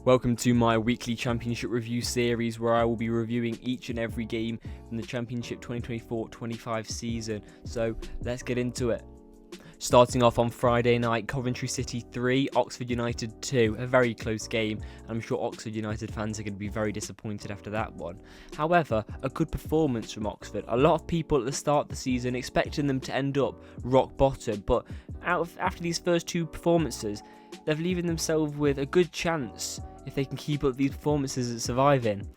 Welcome to my weekly Championship review series where I will be reviewing each and every game from the Championship 2024-25 season. So let's get into it. Starting off on Friday night, Coventry City 3, Oxford United 2, a very close game. I'm sure Oxford United fans are going to be very disappointed after that one. However, a good performance from Oxford. A lot of people at the start of the season expecting them to end up rock bottom, but after these first two performances, they're leaving themselves with a good chance if they can keep up these performances at surviving.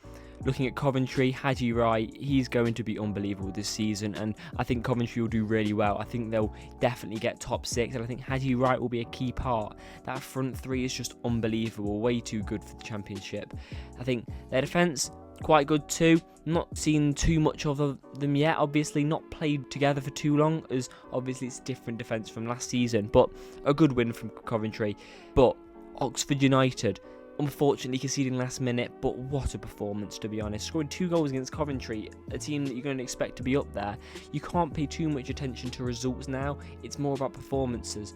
Looking at Coventry, Haji Wright, he's going to be unbelievable this season, and I think Coventry will do really well. I think they'll definitely get top 6, and I think Haji Wright will be a key part. That front three is just unbelievable, way too good for the Championship. I think their defence, quite good too. Not seen too much of them yet, obviously not played together for too long, as obviously it's different defence from last season, but a good win from Coventry. But Oxford United, unfortunately conceding last minute, but what a performance, to be honest. Scoring 2 goals against Coventry, a team that you're going to expect to be up there. You can't pay too much attention to results now, it's more about performances.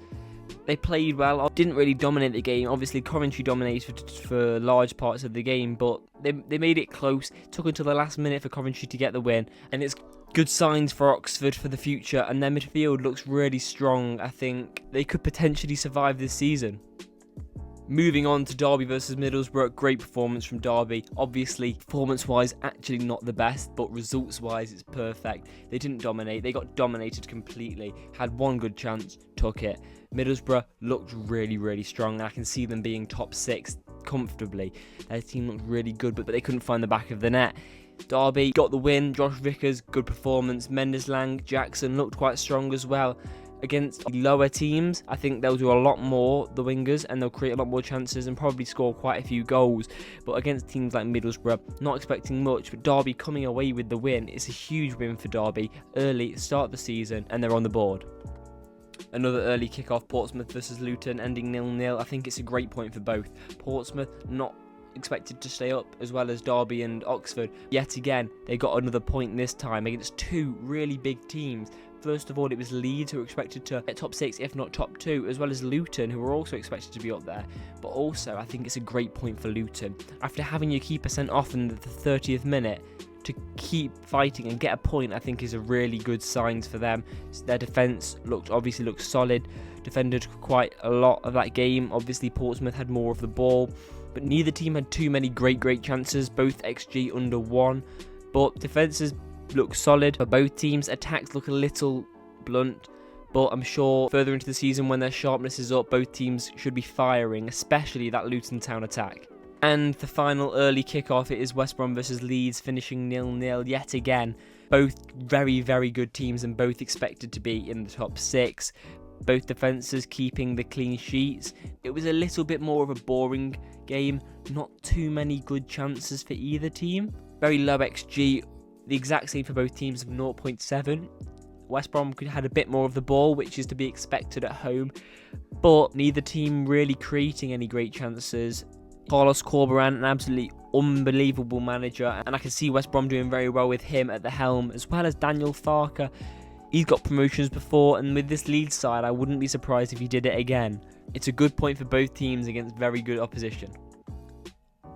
They played well, didn't really dominate the game. Obviously Coventry dominated for large parts of the game, but they made it close. It took until the last minute for Coventry to get the win, and it's good signs for Oxford for the future, and their midfield looks really strong. I think they could potentially survive this season. Moving on to Derby versus Middlesbrough, great performance from Derby. Obviously, performance-wise, actually not the best, but results-wise, it's perfect. They didn't dominate, they got dominated completely. Had one good chance, took it. Middlesbrough looked really, really strong, and I can see them being top 6 comfortably. Their team looked really good, but they couldn't find the back of the net. Derby got the win. Josh Vickers, good performance. Mendes-Lang, Jackson looked quite strong as well. Against lower teams, I think they'll do a lot more, the wingers, and they'll create a lot more chances and probably score quite a few goals. But against teams like Middlesbrough, not expecting much, but Derby coming away with the win. It's a huge win for Derby early, start of the season, and they're on the board. Another early kick-off, Portsmouth versus Luton, ending 0-0. I think it's a great point for both. Portsmouth, not expected to stay up as well as Derby and Oxford. Yet again, they got another point this time against 2 really big teams. First of all, it was Leeds, who were expected to get top 6, if not top 2, as well as Luton, who were also expected to be up there. But also, I think it's a great point for Luton. After having your keeper sent off in the 30th minute, to keep fighting and get a point, I think is a really good sign for them. Their defence obviously looked solid, defended quite a lot of that game. Obviously, Portsmouth had more of the ball, but neither team had too many great chances, both XG under 1. But defences look solid for both teams. Attacks look a little blunt, but I'm sure further into the season when their sharpness is up, both teams should be firing, especially that Luton Town attack. And the final early kickoff, it is West Brom versus Leeds, finishing 0-0 yet again. Both very good teams and both expected to be in the top 6. Both defences keeping the clean sheets. It was a little bit more of a boring game, not too many good chances for either team. Very low XG, the exact same for both teams of 0.7. West Brom had a bit more of the ball, which is to be expected at home, but neither team really creating any great chances. Carlos Corberán, an absolutely unbelievable manager, and I can see West Brom doing very well with him at the helm, as well as Daniel Farke. He's got promotions before, and with this Leeds side, I wouldn't be surprised if he did it again. It's a good point for both teams against very good opposition.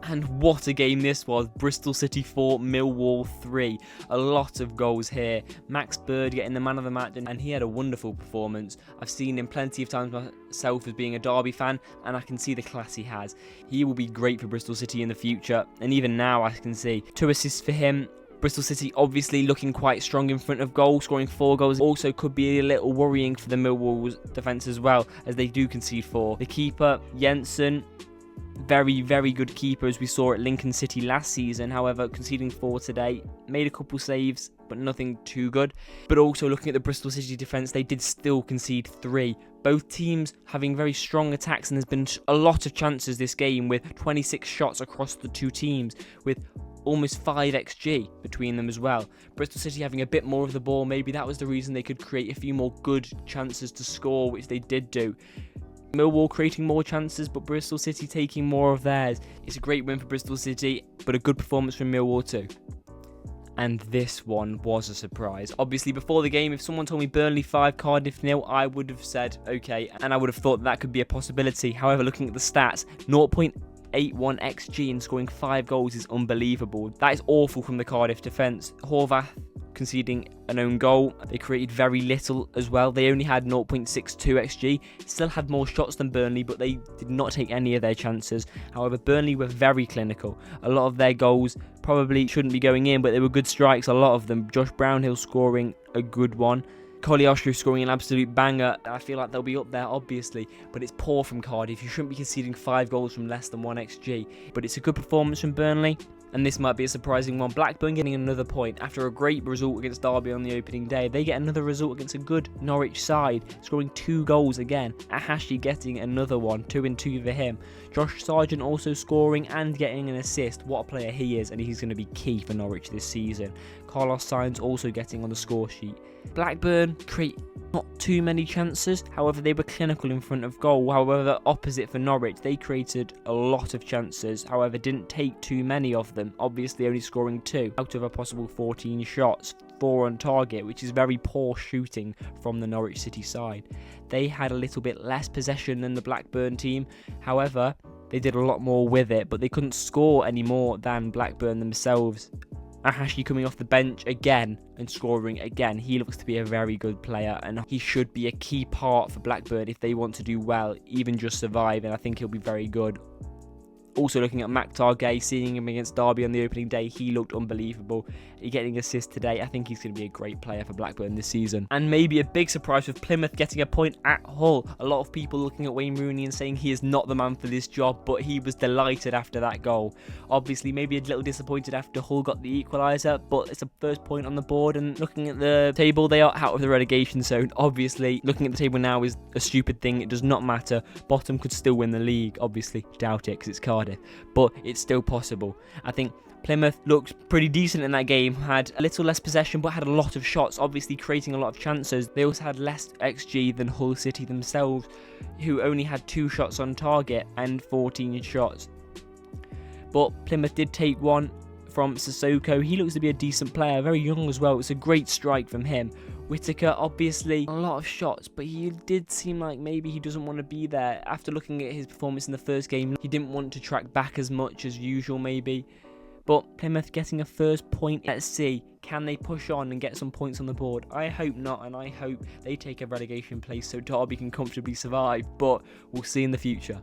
And what a game this was. Bristol City 4, Millwall 3. A lot of goals here. Max Bird getting the man of the match, and he had a wonderful performance. I've seen him plenty of times myself as being a Derby fan, and I can see the class he has. He will be great for Bristol City in the future, and even now I can see 2 assists for him. Bristol City obviously looking quite strong in front of goal, scoring 4 goals. Also could be a little worrying for the Millwall defence as well, as they do concede 4. The keeper, Jensen, very good keeper, as we saw at Lincoln City last season. However, conceding 4 today, made a couple saves, but nothing too good. But also looking at the Bristol City defence, they did still concede 3. Both teams having very strong attacks, and there's been a lot of chances this game, with 26 shots across the 2 teams, with almost 5 XG between them as well. Bristol City having a bit more of the ball, maybe that was the reason they could create a few more good chances to score, which they did do. Millwall creating more chances, but Bristol City taking more of theirs. It's a great win for Bristol City, but a good performance from Millwall too. And this one was a surprise. Obviously, before the game, if someone told me Burnley 5, Cardiff 0, I would have said okay, and I would have thought that could be a possibility. However, looking at the stats, 0.81 XG and scoring 5 goals is unbelievable. That is awful from the Cardiff defence. Horvath conceding an own goal. They created very little as well. They only had 0.62 XG. Still had more shots than Burnley, but they did not take any of their chances. However, Burnley were very clinical. A lot of their goals probably shouldn't be going in, but they were good strikes, a lot of them. Josh Brownhill scoring a good one. Koliashvili scoring an absolute banger. I feel like they'll be up there, obviously, but it's poor from Cardiff. You shouldn't be conceding 5 goals from less than 1 XG. But it's a good performance from Burnley, and this might be a surprising one. Blackburn getting another point after a great result against Derby on the opening day. They get another result against a good Norwich side, scoring 2 goals again. Ahashi getting another one, 2 and 2 for him. Josh Sargent also scoring and getting an assist. What a player he is, and he's going to be key for Norwich this season. Carlos Sainz also getting on the score sheet. Blackburn create not too many chances, however they were clinical in front of goal. However, the opposite for Norwich, they created a lot of chances, however didn't take too many of them, obviously only scoring 2 out of a possible 14 shots, 4 on target, which is very poor shooting from the Norwich City side. They had a little bit less possession than the Blackburn team, however they did a lot more with it, but they couldn't score any more than Blackburn themselves. Ahashi coming off the bench again and scoring again. He looks to be a very good player, and he should be a key part for Blackburn if they want to do well, even just survive, and I think he'll be very good. Also looking at Maktar Gay, seeing him against Derby on the opening day, he looked unbelievable. He getting assists today. I think he's going to be a great player for Blackburn this season. And maybe a big surprise with Plymouth getting a point at Hull. A lot of people looking at Wayne Rooney and saying he is not the man for this job, but he was delighted after that goal. Obviously, maybe a little disappointed after Hull got the equaliser, but it's a first point on the board, and looking at the table, they are out of the relegation zone. Obviously, looking at the table now is a stupid thing. It does not matter. Bottom could still win the league. Obviously, doubt it because it's Cardiff, but it's still possible. I think Plymouth looked pretty decent in that game, had a little less possession but had a lot of shots, obviously creating a lot of chances. They also had less XG than Hull City themselves, who only had 2 shots on target and 14 shots. But Plymouth did take one from Sissoko. He looks to be a decent player, very young as well. It's a great strike from him. Whittaker, obviously, a lot of shots, but he did seem like maybe he doesn't want to be there. After looking at his performance in the first game, he didn't want to track back as much as usual, maybe. But Plymouth getting a first point. Let's see, can they push on and get some points on the board? I hope not, and I hope they take a relegation place so Derby can comfortably survive, but we'll see in the future.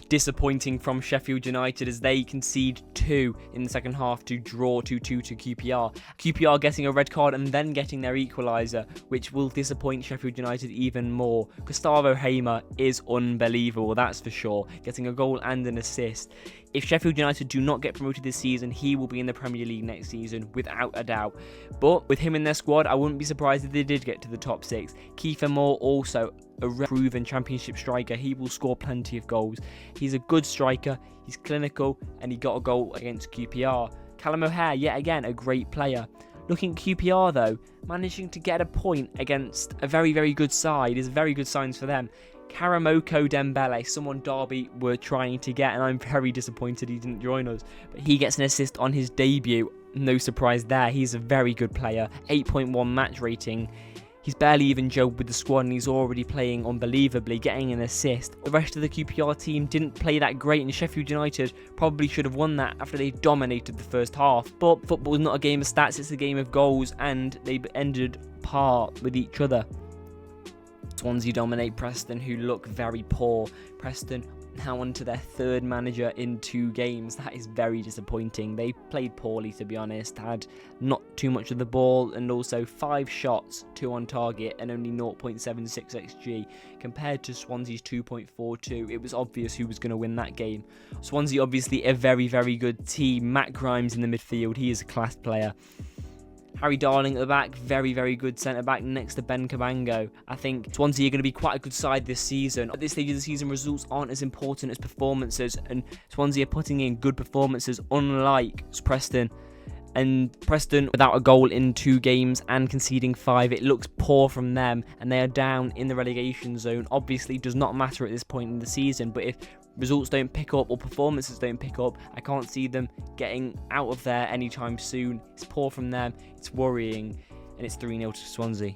Disappointing from Sheffield United as they concede 2 in the second half to draw 2-2 to QPR. QPR getting a red card and then getting their equaliser, which will disappoint Sheffield United even more. Gustavo Hamer is unbelievable, that's for sure, getting a goal and an assist. If Sheffield United do not get promoted this season, he will be in the Premier League next season, without a doubt. But with him in their squad, I wouldn't be surprised if they did get to the top 6. Kiefer Moore also a proven Championship striker. He will score plenty of goals. He's a good striker, he's clinical, and he got a goal against QPR. Callum O'Hare, yet again, a great player. Looking at QPR though, managing to get a point against a very, very good side is very good signs for them. Karamoko Dembele, someone Derby were trying to get, and I'm very disappointed he didn't join us. But he gets an assist on his debut. No surprise there. He's a very good player. 8.1 match rating. He's barely even gelled with the squad and he's already playing unbelievably, getting an assist. The rest of the QPR team didn't play that great, and Sheffield United probably should have won that after they dominated the first half. But football is not a game of stats, it's a game of goals, and they ended par with each other. Swansea dominate Preston, who look very poor. Preston now onto their 3rd manager in 2 games. That is very disappointing. They played poorly, to be honest, had not too much of the ball, and also 5 shots, 2 on target, and only 0.76 XG compared to Swansea's 2.42. It was obvious who was going to win that game. Swansea obviously a very, very good team. Matt Grimes in the midfield, he is a class player. Harry Darling at the back, very, very good centre-back next to Ben Cabango. I think Swansea are going to be quite a good side this season. At this stage of the season, results aren't as important as performances, and Swansea are putting in good performances, unlike Preston. And Preston, without a goal in 2 games and conceding 5, it looks poor from them, and they are down in the relegation zone. Obviously, does not matter at this point in the season, but if results don't pick up or performances don't pick up, I can't see them getting out of there anytime soon. It's poor from them, it's worrying, and it's 3-0 to Swansea.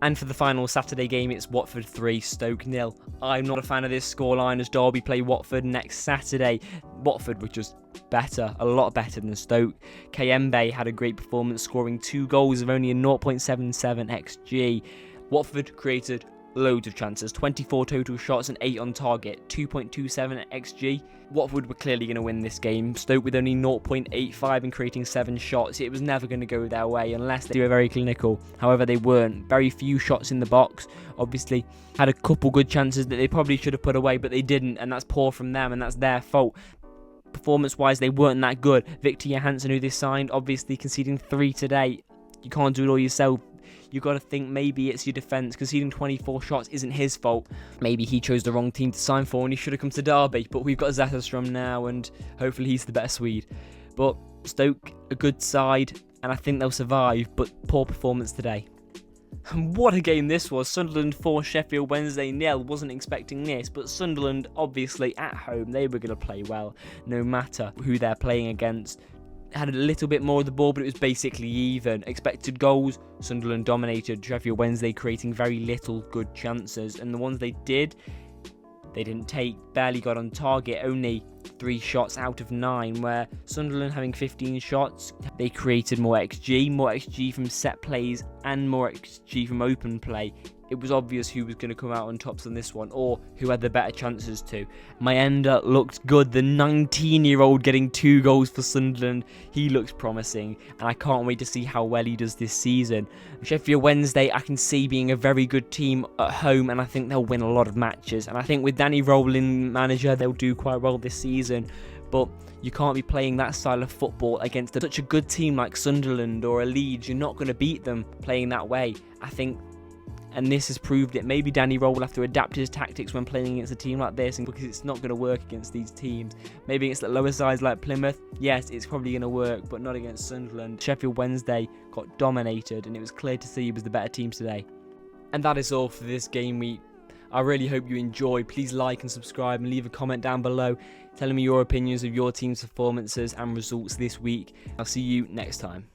And for the final Saturday game, it's Watford 3, Stoke 0. I'm not a fan of this scoreline as Derby play Watford next Saturday. Watford were just better, a lot better than Stoke. Kayembe had a great performance, scoring 2 goals of only a 0.77 XG. Watford created loads of chances, 24 total shots and 8 on target, 2.27 XG. Watford were clearly going to win this game. Stoke with only 0.85 and creating 7 shots. It was never going to go their way unless they were very clinical. However, they weren't. Very few shots in the box. Obviously, had a couple good chances that they probably should have put away, but they didn't, and that's poor from them, and that's their fault. Performance-wise, they weren't that good. Victor Johansson, who they signed, obviously conceding 3 today. You can't do it all yourself. You got to think maybe it's your defence. Conceding 24 shots isn't his fault. Maybe he chose the wrong team to sign for and he should have come to Derby. But we've got Zetterstrom now and hopefully he's the better Swede. But Stoke, a good side, and I think they'll survive, but poor performance today. And what a game this was. Sunderland 4, Sheffield Wednesday 0. Wasn't expecting this, but Sunderland, obviously at home, they were going to play well no matter who they're playing against. Had a little bit more of the ball, but it was basically even. Expected goals, Sunderland dominated. Sheffield Wednesday creating very little good chances, and the ones they did, they didn't take. Barely got on target, only 3 shots out of 9, where Sunderland having 15 shots, they created more XG from set plays and more XG from open play. It was obvious who was going to come out on tops on this one, or who had the better chances to. Mayenda looked good, the 19-year-old getting 2 goals for Sunderland. He looks promising, and I can't wait to see how well he does this season. Sheffield Wednesday, I can see being a very good team at home, and I think they'll win a lot of matches. And I think with Danny Rowling manager, they'll do quite well this season. But you can't be playing that style of football against such a good team like Sunderland or a Leeds. You're not going to beat them playing that way, I think. And this has proved it. Maybe Danny Rowe will have to adapt his tactics when playing against a team like this, because it's not going to work against these teams. Maybe against the lower sides like Plymouth, yes, it's probably going to work, but not against Sunderland. Sheffield Wednesday got dominated, and it was clear to see he was the better team today. And that is all for this game week. I really hope you enjoy. Please like and subscribe and leave a comment down below telling me your opinions of your team's performances and results this week. I'll see you next time.